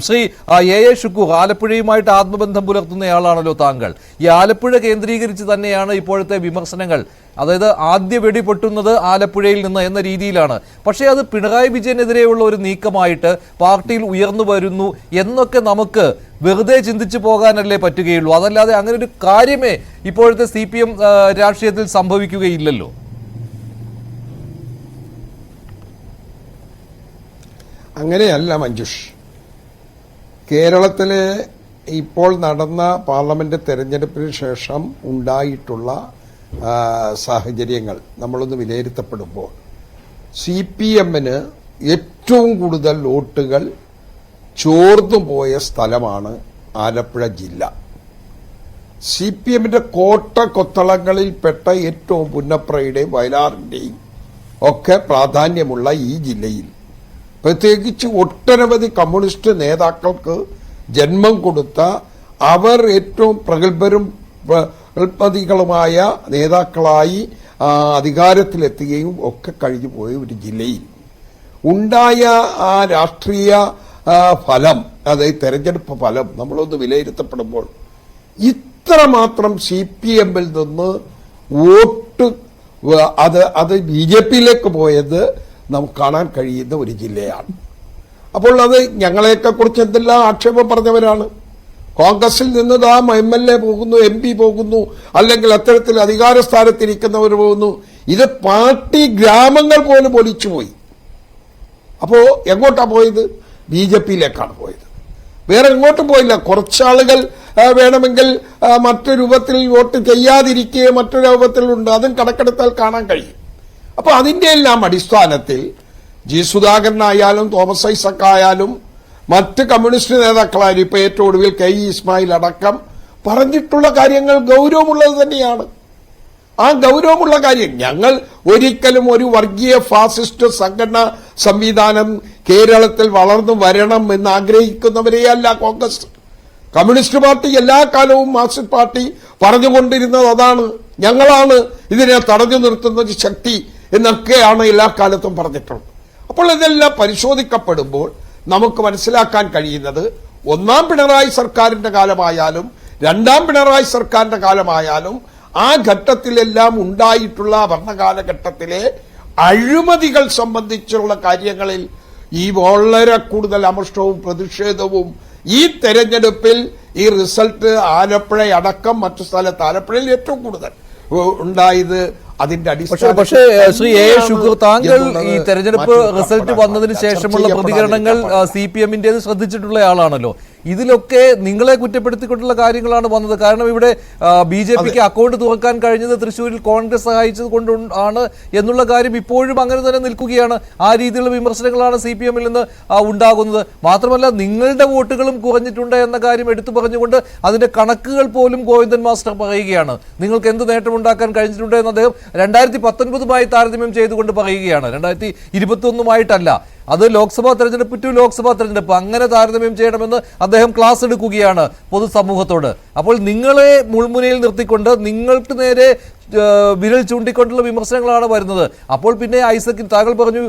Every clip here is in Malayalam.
ശ്രീ എ ഷുക്കൂർ, ആലപ്പുഴയുമായിട്ട് ആത്മബന്ധം പുലർത്തുന്നയാളാണല്ലോ താങ്കൾ. ഈ ആലപ്പുഴ കേന്ദ്രീകരിച്ച് തന്നെയാണ് ഇപ്പോഴത്തെ വിമർശനങ്ങൾ. അതായത് ആദ്യ വെടി പൊട്ടുന്നത് ആലപ്പുഴയിൽ നിന്ന് എന്ന രീതിയിലാണ്. പക്ഷേ അത് പിണറായി വിജയനെതിരെയുള്ള ഒരു നീക്കമായിട്ട് പാർട്ടിയിൽ ഉയർന്നു വരുന്നു എന്നൊക്കെ നമുക്ക് വെറുതെ ചിന്തിച്ചു പോകാനല്ലേ പറ്റുകയുള്ളൂ. അതല്ലാതെ അങ്ങനെ ഒരു കാര്യമേ ഇപ്പോഴത്തെ CPM രാഷ്ട്രീയത്തിൽ സംഭവിക്കുകയില്ലല്ലോ. അങ്ങനെയല്ല മഞ്ജുഷ്. കേരളത്തിലെ ഇപ്പോൾ നടന്ന പാർലമെന്റ് തെരഞ്ഞെടുപ്പിന് ശേഷം ഉണ്ടായിട്ടുള്ള സാഹചര്യങ്ങൾ നമ്മളൊന്ന് വിലയിരുത്തപ്പെടുമ്പോൾ CPMന് ഏറ്റവും കൂടുതൽ വോട്ടുകൾ ചോർന്നുപോയ സ്ഥലമാണ് ആലപ്പുഴ ജില്ല. CPMന്റെ കോട്ട കൊത്തളങ്ങളിൽപ്പെട്ട ഏറ്റവും പുന്നപ്രയുടെയും വയലാറിന്റെയും ഒക്കെ പ്രാധാന്യമുള്ള ഈ ജില്ലയിൽ പ്രത്യേകിച്ച് ഒട്ടനവധി കമ്മ്യൂണിസ്റ്റ് നേതാക്കൾക്ക് ജന്മം കൊടുത്ത, അവർ ഏറ്റവും പ്രഗത്ഭതികളുമായ നേതാക്കളായി അധികാരത്തിലെത്തുകയും ഒക്കെ കഴിഞ്ഞു പോയ ഒരു ജില്ലയിൽ ഉണ്ടായ ആ രാഷ്ട്രീയ ഫലം, അതായത് തെരഞ്ഞെടുപ്പ് ഫലം നമ്മളൊന്ന് വിലയിരുത്തപ്പെടുമ്പോൾ ഇത്രമാത്രം CPMൽ നിന്ന് വോട്ട് അത് BJPയിലേക്ക് പോയത് നമുക്ക് കാണാൻ കഴിയുന്ന ഒരു ജില്ലയാണ്. അപ്പോൾ അത് ഞങ്ങളെയൊക്കെ കുറിച്ച് എന്തെല്ലാം ആക്ഷേപം പറഞ്ഞവരാണ്. കോൺഗ്രസിൽ നിന്ന് MLA പോകുന്നു, MP പോകുന്നു, അല്ലെങ്കിൽ അത്തരത്തിൽ അധികാര സ്ഥാനത്തിരിക്കുന്നവർ പോകുന്നു. ഇത് പാർട്ടി ഗ്രാമങ്ങൾ പോലും ഒലിച്ചുപോയി. അപ്പോ എങ്ങോട്ടാ പോയത്? BJPയിലേക്കാണ് പോയത്. വേറെ എങ്ങോട്ടും പോയില്ല. കുറച്ചാളുകൾ വേണമെങ്കിൽ മറ്റൊരു രൂപത്തിൽ വോട്ട് ചെയ്യാതിരിക്കുകയോ മറ്റൊരു രൂപത്തിലുണ്ട്, അതും കണക്കെടുത്താൽ കാണാൻ കഴിയും. അപ്പൊ അതിന്റെ എല്ലാം അടിസ്ഥാനത്തിൽ ജി സുധാകരനായാലും തോമസ് ഐസക് ആയാലും മറ്റ് കമ്മ്യൂണിസ്റ്റ് നേതാക്കളായാലും ഇപ്പൊ ഏറ്റവും ഒടുവിൽ KE ഇസ്മായിൽ അടക്കം പറഞ്ഞിട്ടുള്ള കാര്യങ്ങൾ ഗൗരവമുള്ളത് തന്നെയാണ്. ആ ഗൗരവമുള്ള കാര്യം, ഞങ്ങൾ ഒരിക്കലും ഒരു വർഗീയ ഫാസിസ്റ്റ് സംഘടന സംവിധാനം കേരളത്തിൽ വളർന്നു വരണം എന്ന് ആഗ്രഹിക്കുന്നവരെയല്ല കോൺഗ്രസ്. കമ്മ്യൂണിസ്റ്റ് പാർട്ടി എല്ലാ കാലവും മാർക്സിസ്റ്റ് പാർട്ടി പറഞ്ഞുകൊണ്ടിരുന്നത് അതാണ്. ഞങ്ങളാണ് ഇതിനെ തടഞ്ഞു നിർത്തുന്ന ശക്തി എന്നൊക്കെയാണ് എല്ലാ കാലത്തും പറഞ്ഞിട്ടുള്ളത്. അപ്പോൾ ഇതെല്ലാം പരിശോധിക്കപ്പെടുമ്പോൾ നമുക്ക് മനസ്സിലാക്കാൻ കഴിയുന്നത്, ഒന്നാം പിണറായി സർക്കാരിന്റെ കാലമായാലും രണ്ടാം പിണറായി സർക്കാരിന്റെ കാലമായാലും ആ ഘട്ടത്തിലെല്ലാം ഉണ്ടായിട്ടുള്ള ഭരണകാലഘട്ടത്തിലെ അഴിമതികൾ സംബന്ധിച്ചുള്ള കാര്യങ്ങളിൽ ഈ വളരെ കൂടുതൽ അമർഷവും പ്രതിഷേധവും ഈ തെരഞ്ഞെടുപ്പിൽ ഈ റിസൾട്ട് ആലപ്പുഴ അടക്കം മറ്റു സ്ഥലത്ത്, ആലപ്പുഴയിൽ ഏറ്റവും കൂടുതൽ ഉണ്ടായത് അതിന്റെ അടിസ്ഥാനം. പക്ഷേ ശ്രീ എ ഷുക്കൂർ, താങ്കൾ ഈ തെരഞ്ഞെടുപ്പ് റിസൾട്ട് വന്നതിന് ശേഷമുള്ള പ്രതികരണങ്ങൾ CPMന്റേത് ശ്രദ്ധിച്ചിട്ടുള്ള ആളാണല്ലോ. ഇതിലൊക്കെ നിങ്ങളെ കുറ്റപ്പെടുത്തിക്കൊണ്ടുള്ള കാര്യങ്ങളാണ് വന്നത്. കാരണം ഇവിടെ BJPക്ക് അക്കൗണ്ട് തുറക്കാൻ കഴിഞ്ഞത് തൃശ്ശൂരിൽ കോൺഗ്രസ് സഹായിച്ചത് കൊണ്ട് ആണ് എന്നുള്ള കാര്യം ഇപ്പോഴും അങ്ങനെ തന്നെ നിൽക്കുകയാണ്. ആ രീതിയിലുള്ള വിമർശനങ്ങളാണ് CPMൽ നിന്ന് ഉണ്ടാകുന്നത്. മാത്രമല്ല, നിങ്ങളുടെ വോട്ടുകളും കുറഞ്ഞിട്ടുണ്ട് എന്ന കാര്യം എടുത്തു പറഞ്ഞുകൊണ്ട് അതിന്റെ കണക്കുകൾ പോലും ഗോവിന്ദൻ മാസ്റ്റർ പറയുകയാണ്. നിങ്ങൾക്ക് എന്ത് നേട്ടമുണ്ടാക്കാൻ കഴിഞ്ഞിട്ടുണ്ട് എന്ന് അദ്ദേഹം 2019 താരതമ്യം ചെയ്തുകൊണ്ട് പറയുകയാണ്. 2021 അത് ലോക്സഭാ തെരഞ്ഞെടുപ്പ് ടു ലോക്സഭാ തെരഞ്ഞെടുപ്പ് അങ്ങനെ താരതമ്യം ചെയ്യണമെന്ന് അദ്ദേഹം ക്ലാസ് എടുക്കുകയാണ് പൊതുസമൂഹത്തോട്. അപ്പോൾ നിങ്ങളെ മുൾമുനയിൽ നിർത്തിക്കൊണ്ട് നിങ്ങൾക്ക് നേരെ വിരൽ ചൂണ്ടിക്കൊണ്ടുള്ള വിമർശനങ്ങളാണ് വരുന്നത്. അപ്പോൾ പിന്നെ ഐസക്, താങ്കൾ പറഞ്ഞു,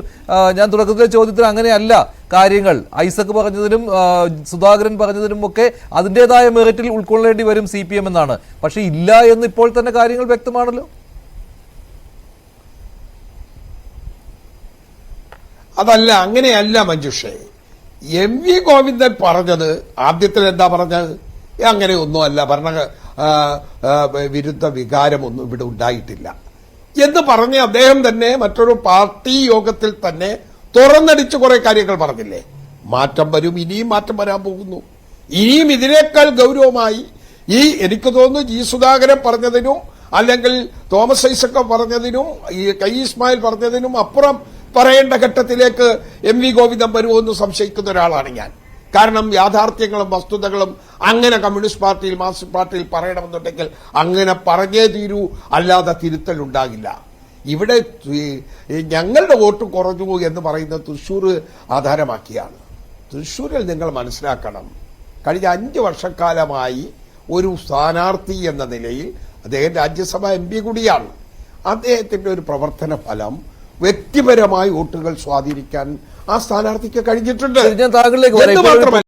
ഞാൻ തുടക്കത്തിലെ ചോദ്യത്തിൽ അങ്ങനെയല്ല കാര്യങ്ങൾ, ഐസക് പറഞ്ഞതിനും സുധാകരൻ പറഞ്ഞതിനും ഒക്കെ അതിൻ്റെതായ മെറിറ്റിൽ ഉൾക്കൊള്ളേണ്ടി വരും CPM എന്നാണ്. പക്ഷെ ഇല്ല എന്ന് ഇപ്പോൾ തന്നെ കാര്യങ്ങൾ വ്യക്തമാണല്ലോ. അതല്ല, അങ്ങനെയല്ല മഞ്ജുഷേ. MV ഗോവിന്ദൻ പറഞ്ഞത് ആദ്യത്തിൽ എന്താ പറഞ്ഞത്? അങ്ങനെ ഒന്നുമല്ല, ഭരണ വിരുദ്ധ വികാരമൊന്നും ഇവിടെ ഉണ്ടായിട്ടില്ല എന്ന് പറഞ്ഞ് അദ്ദേഹം തന്നെ മറ്റൊരു പാർട്ടി യോഗത്തിൽ തന്നെ തുറന്നടിച്ച് കുറെ കാര്യങ്ങൾ പറഞ്ഞില്ലേ. മാറ്റം വരും, ഇനിയും മാറ്റം വരാൻ പോകുന്നു. ഇനിയും ഇതിനേക്കാൾ ഗൗരവമായി എനിക്ക് തോന്നുന്നു ജി സുധാകരൻ പറഞ്ഞതിനും അല്ലെങ്കിൽ തോമസ് ഐസക് പറഞ്ഞതിനും KE ഇസ്മായിൽ പറഞ്ഞതിനും അപ്പുറം പറയേണ്ട ഘട്ടത്തിലേക്ക് MV ഗോവിന്ദൻ വരുമെന്ന് സംശയിക്കുന്ന ഒരാളാണ് ഞാൻ. കാരണം യാഥാർത്ഥ്യങ്ങളും വസ്തുതകളും അങ്ങനെ കമ്മ്യൂണിസ്റ്റ് പാർട്ടിയിൽ മാർക്സിസ്റ്റ് പാർട്ടിയിൽ പറയണമെന്നുണ്ടെങ്കിൽ അങ്ങനെ പറഞ്ഞേ തീരൂ, അല്ലാതെ തിരുത്തൽ ഉണ്ടാകില്ല. ഇവിടെ ഞങ്ങളുടെ വോട്ട് കുറഞ്ഞു എന്ന് പറയുന്നത് തൃശ്ശൂർ ആധാരമാക്കിയാണ്. തൃശ്ശൂരിൽ നിങ്ങൾ മനസ്സിലാക്കണം, കഴിഞ്ഞ 5 വർഷക്കാലമായി ഒരു സ്ഥാനാർത്ഥി എന്ന നിലയിൽ അദ്ദേഹം രാജ്യസഭാ MP കൂടിയാണ്. അദ്ദേഹത്തിന്റെ ഒരു പ്രവർത്തന ഫലം വ്യക്തിപരമായി വോട്ടുകൾ സ്വാധീനിക്കാൻ ആ സ്ഥാനാർത്ഥിക്ക് കഴിഞ്ഞിട്ടുണ്ട്. താങ്കളിലേക്ക്